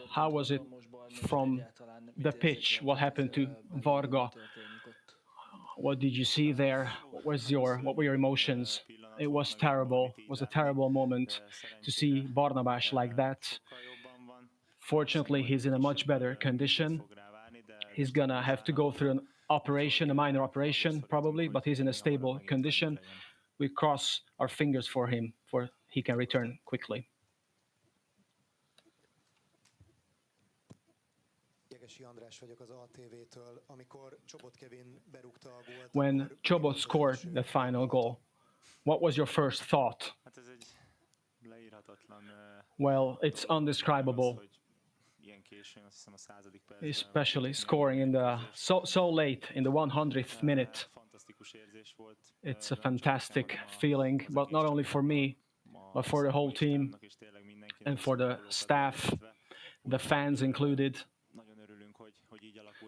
How was it from the pitch? What happened to Varga? What did you see there? What were your emotions? It was terrible. It was a terrible moment to see Barnabas like that. Fortunately, he's in a much better condition. He's gonna have to go through an operation, a minor operation probably, but he's in a stable condition. We cross our fingers for him, for he can return quickly. When Csobot scored the final goal, what was your first thought? Well, it's undescribable, especially scoring in the so late in the 100th minute. It's a fantastic feeling, but not only for me, but for the whole team and for the staff, the fans included.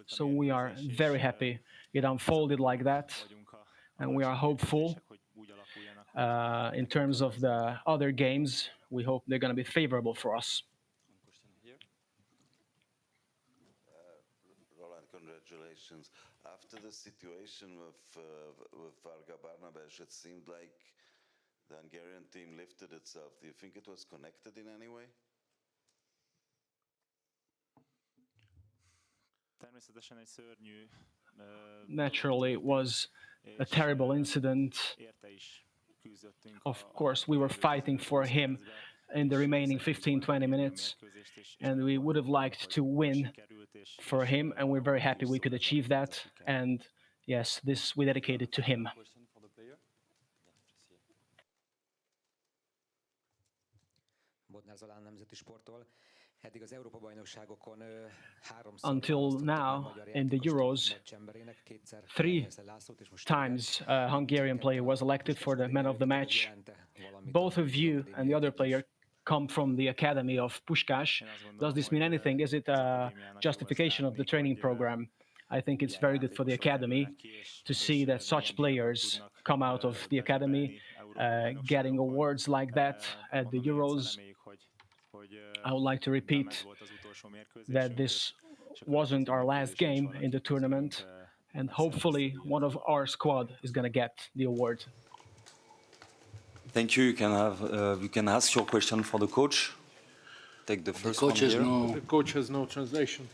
So we are very happy it unfolded like that, and we are hopeful in terms of the other games. We hope they're going to be favorable for us. Roland, congratulations. After the situation with Varga Barnabas, it seemed like the Hungarian team lifted itself. Do you think it was connected in any way? Naturally, it was a terrible incident. Of course, we were fighting for him in the remaining 15-20 minutes, and we would have liked to win for him, and we're very happy we could achieve that. And yes, this we dedicated to him. Until now, in the Euros, 3 times a Hungarian player was elected for the man of the match. Both of you and the other player come from the academy of Puskás. Does this mean anything? Is it a justification of the training program? I think it's very good for the academy to see that such players come out of the academy, getting awards like that at the Euros. I would like to repeat that this wasn't our last game in the tournament, and hopefully one of our squad is going to get the award. Thank you. You can ask your question for the coach. Take the first one here. The coach has no translation.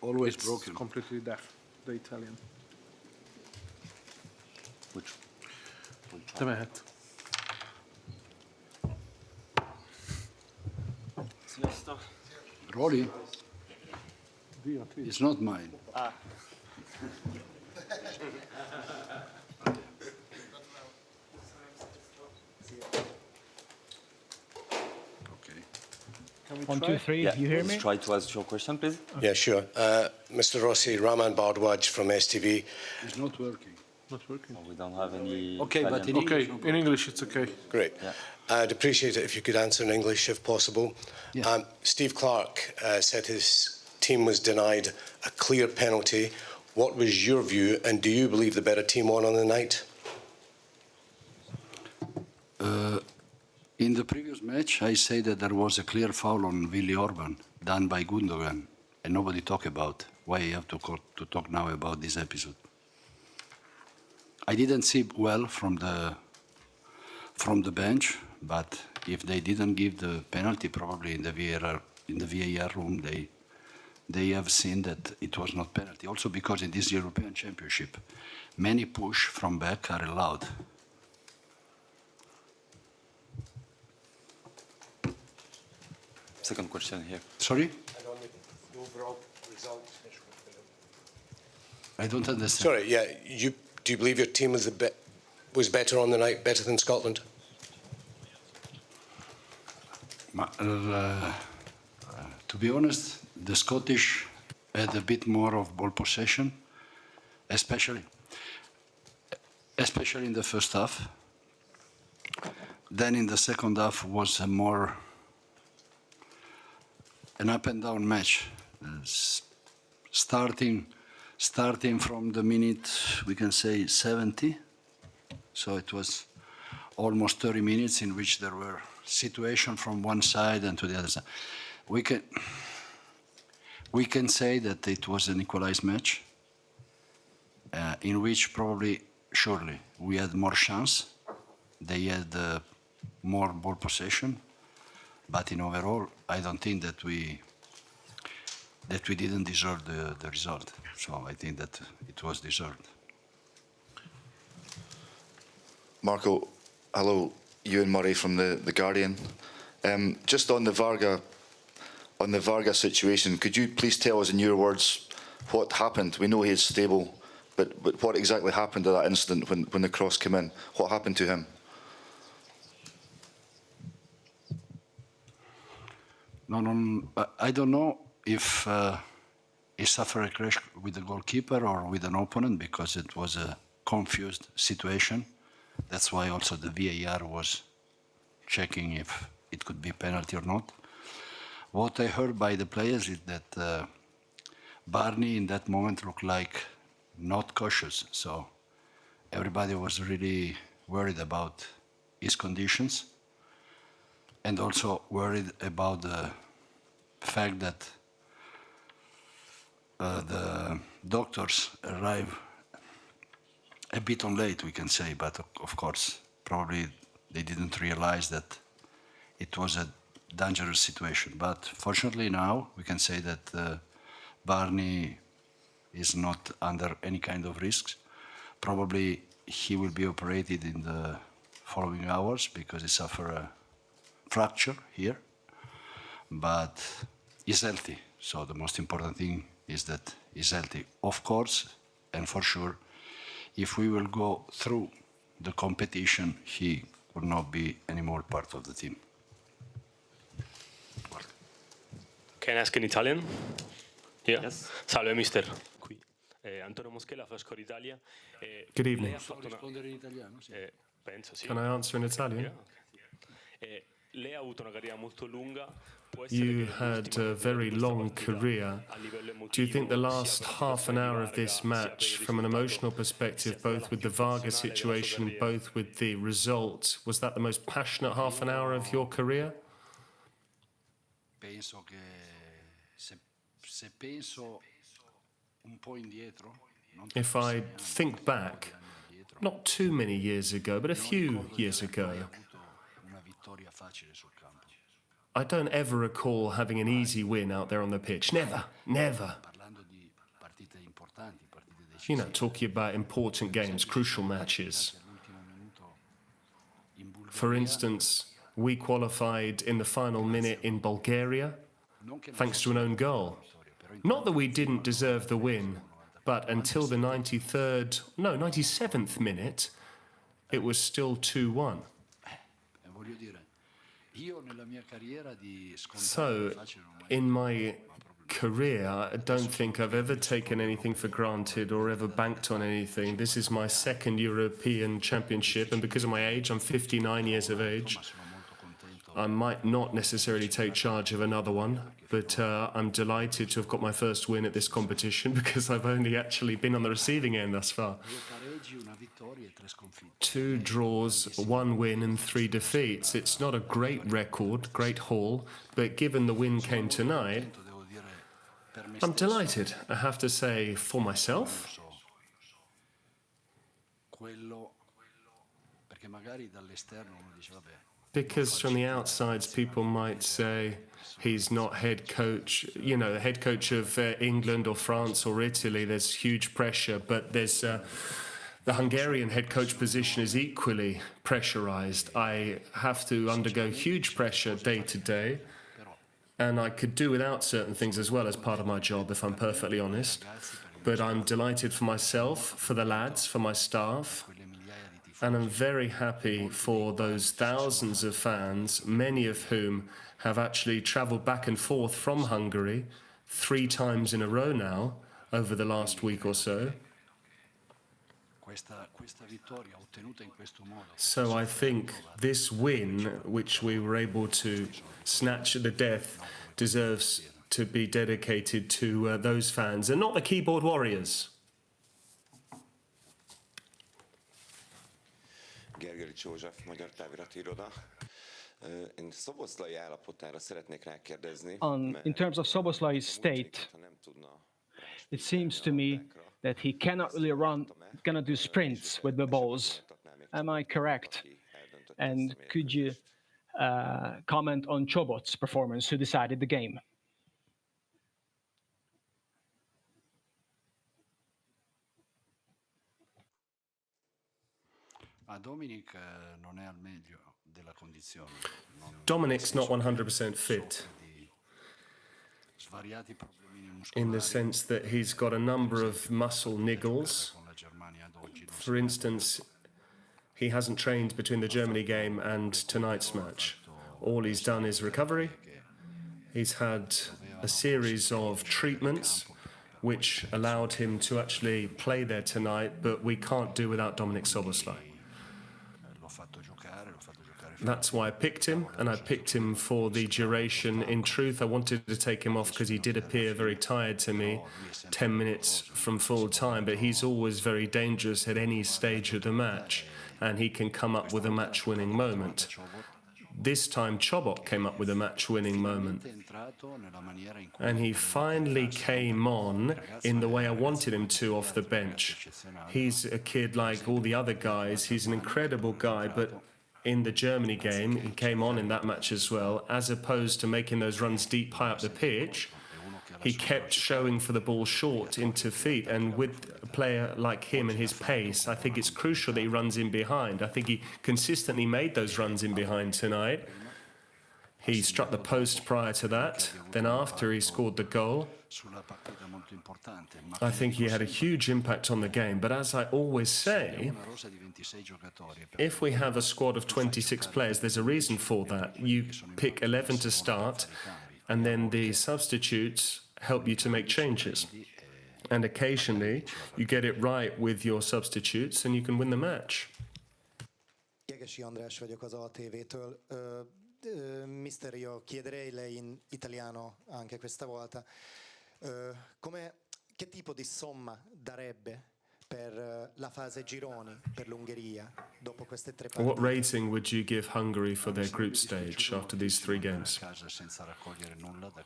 Always It's broken. completely deaf, the Italian. Which? Te mehet. Rolly, it's not mine. Can we 1, try? 2, 3. Yeah, You hear me? try to ask your question, please. Yeah, sure. Mr. Rossi, Roland Sallai from STV. It's not working. Not working. We don't have any. Okay, but Italian. in Okay, English, in English it's okay. Great. Yeah. I'd appreciate it if you could answer in English if possible. Yeah. Steve Clark said his team was denied a clear penalty. What was your view, and do you believe the better team won on the night? In the previous match, I say that there was a clear foul on Willy Orban done by Gundogan, and nobody talk about why I have to talk now about this episode. I didn't see well from the bench, but if they didn't give the penalty, probably in the VAR room, they have seen that it was not penalty. Also because in this European Championship, many push from back are allowed. Second question here. Sorry? I don't understand. Sorry, yeah. Do you believe your team was better on the night, better than Scotland? To be honest, the Scottish had a bit more of ball possession, especially in the first half. Then in the second half was a more an up and down match, starting from the minute, we can say 70. So it was almost 30 minutes in which there were situations from one side and to the other side. We can say that it was an equalized match in which probably, surely, we had more chance. They had more ball possession, but in overall, I don't think that we didn't deserve the result. So I think that it was deserved. Marco, hello, Ewan Murray from the Guardian. Just on the Varga situation, could you please tell us in your words what happened? We know he's stable, but what exactly happened at that incident when the cross came in? What happened to him? No, I don't know if he suffered a crash with the goalkeeper or with an opponent, because it was a confused situation. That's why also the VAR was checking if it could be penalty or not. What I heard by the players is that Barney in that moment looked like not cautious, so everybody was really worried about his conditions and also worried about the fact that the doctors arrived a bit on late, we can say, but of course, probably they didn't realize that it was a dangerous situation. But fortunately now, we can say that Barney is not under any kind of risks. Probably he will be operated in the following hours because he suffered a fracture here, but he's healthy. So the most important thing is that he's healthy. Of course, and for sure, if we will go through the competition, he will not be anymore part of the team. Can I ask in Italian? Yeah. Yes. Salve, mister. Qui. Antonio Moschella, Foscor Italia. Good evening. Penso, sì. Can I answer in Italian? Yeah. Lei ha avuto una carriera molto lunga. You had a very long career. Do you think the last half an hour of this match, from an emotional perspective, both with the Varga situation, both with the result, was that the most passionate half an hour of your career? Penso che se penso un po' indietro. If I think back, not too many years ago, but a few years ago, I don't ever recall having an easy win out there on the pitch. Never, never. You know, talking about important games, crucial matches. For instance, we qualified in the final minute in Bulgaria, thanks to an own goal. Not that we didn't deserve the win, but until the 97th minute, it was still 2-1. So, in my career, I don't think I've ever taken anything for granted or ever banked on anything. This is my second European Championship, and because of my age, I'm 59 years of age. I might not necessarily take charge of another one, but I'm delighted to have got my first win at this competition because I've only actually been on the receiving end thus far. 2 draws, 1 win and 3 defeats. It's not a great record, great haul, but given the win came tonight, I'm delighted, I have to say, for myself. Because from the outsides, people might say he's not head coach, you know, the head coach of England or France or Italy. There's huge pressure, but there's the Hungarian head coach position is equally pressurized. I have to undergo huge pressure day to day, and I could do without certain things as well as part of my job, if I'm perfectly honest. But I'm delighted for myself, for the lads, for my staff. And I'm very happy for those thousands of fans, many of whom have actually travelled back and forth from Hungary 3 times in a row now over the last week or so. So I think this win, which we were able to snatch at the death, deserves to be dedicated to those fans and not the keyboard warriors. Gergely József, Magyar Távirati Iroda. Én Szoboszlai állapotára szeretnék rákérdezni. In terms of Szoboszlai's state, it seems to me that he cannot really cannot do sprints with the balls. Am I correct? And could you comment on Chobot's performance, who decided the game? Dominic non è al meglio della condizione. Dominic's not 100% fit in the sense that he's got a number of muscle niggles. For instance, he hasn't trained between the Germany game and tonight's match. All he's done is recovery. He's had a series of treatments which allowed him to actually play there tonight, but we can't do without Dominik Szoboszlai. That's why I picked him, and I picked him for the duration. In truth, I wanted to take him off because he did appear very tired to me, 10 minutes from full time, but he's always very dangerous at any stage of the match, and he can come up with a match-winning moment. This time, Chobot came up with a match-winning moment, and he finally came on in the way I wanted him to off the bench. He's a kid like all the other guys. He's an incredible guy, but in the Germany game, he came on in that match as well. As opposed to making those runs deep high up the pitch, he kept showing for the ball short into feet. And with a player like him and his pace, I think it's crucial that he runs in behind. I think he consistently made those runs in behind tonight. He struck the post prior to that. Then after he scored the goal, I think he had a huge impact on the game. But as I always say, if we have a squad of 26 players, there's a reason for that. You pick 11 to start, and then the substitutes help you to make changes. And occasionally, you get it right with your substitutes, and you can win the match. Jegesi András vagyok az ATV-től. Mister, io chiederei lei in italiano anche questa volta. Che tipo di somma darebbe per la fase gironi per l'Ungheria dopo queste tre partite? What rating would you give Hungary for their group stage after these 3 games?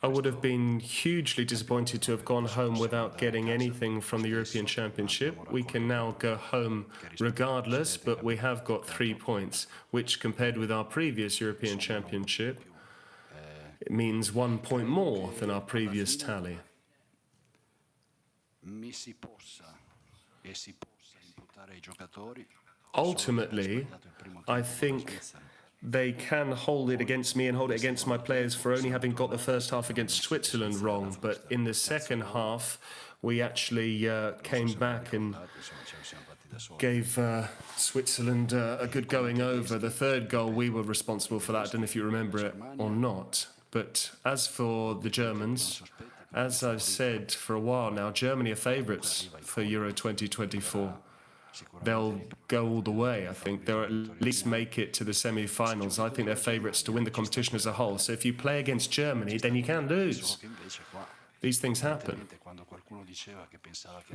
I would have been hugely disappointed to have gone home without getting anything from the European Championship. We can now go home regardless, but we have got 3 points, which compared with our previous European Championship, it means 1 point more than our previous tally. Ultimately, I think they can hold it against me and hold it against my players for only having got the first half against Switzerland wrong. But in the second half, we actually came back and gave Switzerland a good going over. The third goal, we were responsible for that. I don't know if you remember it or not. But as for the Germans, as I've said for a while now, Germany are favourites for Euro 2024. They'll go all the way, I think. They'll at least make it to the semi-finals. I think they're favourites to win the competition as a whole. So if you play against Germany, then you can lose. These things happen.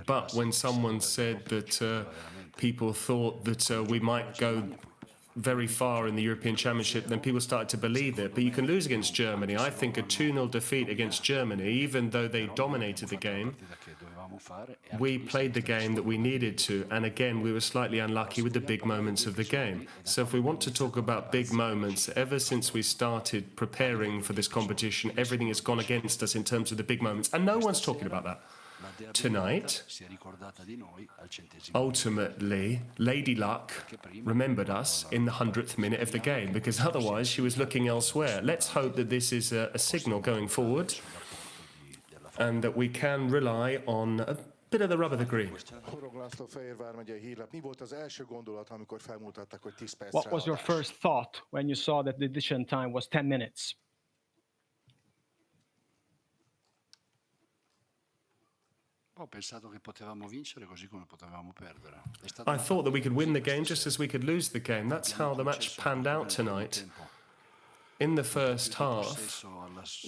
But when someone said that people thought that we might go very far in the European Championship, then people started to believe it. But you can lose against Germany. I think a 2-0 defeat against Germany, even though they dominated the game, we played the game that we needed to. And again, we were slightly unlucky with the big moments of the game. So if we want to talk about big moments, ever since we started preparing for this competition, everything has gone against us in terms of the big moments. And no one's talking about that. Tonight, ultimately, Lady Luck remembered us in the 100th minute of the game, because otherwise she was looking elsewhere. Let's hope that this is a signal going forward and that we can rely on a bit of the rub of the green. What was your first thought when you saw that the addition time was 10 minutes? I thought that we could win the game just as we could lose the game. That's how the match panned out tonight. In the first half,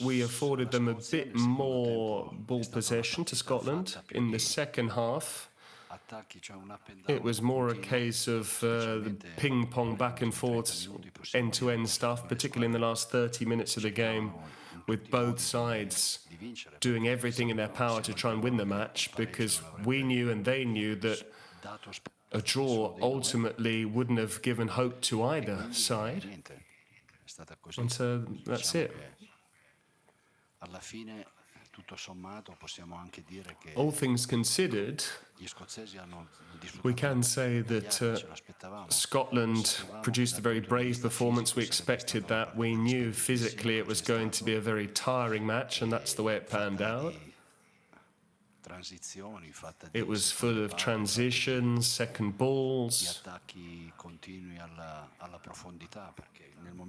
we afforded them a bit more ball possession to Scotland. In the second half, It was more a case of the ping-pong back and forth, end-to-end stuff, particularly in the last 30 minutes of the game, with both sides doing everything in their power to try and win the match, because we knew and they knew that a draw ultimately wouldn't have given hope to either side. And so that's it. All things considered, we can say that Scotland produced a very brave performance. We expected that. We knew physically it was going to be a very tiring match, and that's the way it panned out. It was full of transitions, second balls,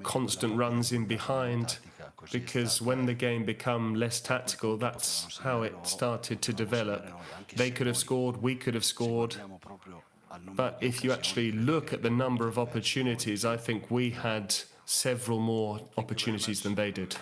constant runs in behind, because when the game became less tactical, that's how it started to develop. They could have scored, we could have scored, but if you actually look at the number of opportunities, I think we had several more opportunities than they did.